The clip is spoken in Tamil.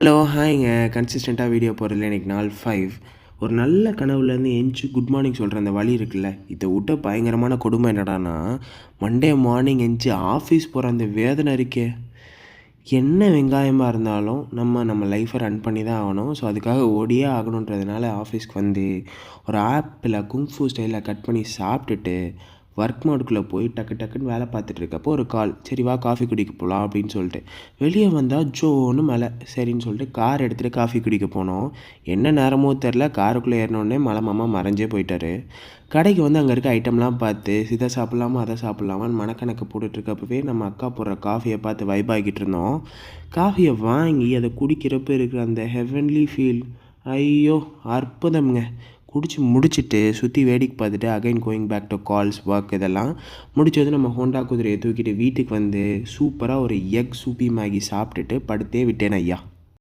ஹலோ, ஹாய்ங்க. கன்சிஸ்டென்ட்டா வீடியோ போடுறதில்ல. இன்னைக்கு நாள் 5. ஒரு நல்ல கனவுலேருந்து எந்திச்சு குட் மார்னிங் சொல்கிற அந்த வழி இருக்குல்ல, இதை விட்ட பயங்கரமான கொடுமை என்னடான்னா, மண்டே மார்னிங் எந்திச்சு ஆஃபீஸ் போகிற அந்த வேதனை இருக்கே. என்ன வெங்காயமாக இருந்தாலும் நம்ம லைஃப்பை ரன் பண்ணி தான் ஆகணும். ஸோ அதுக்காக ஓடியே ஆகணுன்றதுனால ஆஃபீஸ்க்கு வந்து ஒரு ஆப்பிளை குங்ஃபூ ஸ்டைலில் கட் பண்ணி சாப்பிட்டுட்டு ஒர்க் மோடுக்குள்ளே போய் டக்கு டக்குன்னு வேலை பார்த்துட்டு இருக்கப்போ ஒரு கால். சரி வா காஃபி குடிக்க போகலாம் அப்படின்னு சொல்லிட்டு வெளியே வந்தால் ஜோன்னு மழை. சரின்னு சொல்லிட்டு கார் எடுத்துகிட்டு காஃபி குடிக்க போனோம். என்ன நேரமோ தெரில, காருக்குள்ளே ஏறினோடனே மலை மாமா மறைஞ்சே போயிட்டார். கடைக்கு வந்து அங்கே இருக்க ஐட்டம்லாம் பார்த்து இதை சாப்பிட்லாமா அதை சாப்பிட்லாமான்னு மனக்கணக்கு போட்டுட்ருக்கப்பவே நம்ம அக்கா போடுற காஃபியை பார்த்து வைப் ஆகிட்டு இருந்தோம். காஃபியை வாங்கி அதை குடிக்கிறப்ப இருக்கிற அந்த ஹெவன்லி ஃபீல், ஐயோ அற்புதம்ங்க. குடிச்சு முடிச்சுட்டு சுற்றி வேடிக்கை பார்த்துட்டு again going back to calls work இதெல்லாம் முடிச்சது நம்ம ஹோண்டா குதிரையை தூக்கிட்டு வீட்டுக்கு வந்து சூப்பராக ஒரு எக் சூப்பி மேகி சாப்பிட்டுட்டு படுத்தே விட்டேன் ஐயா.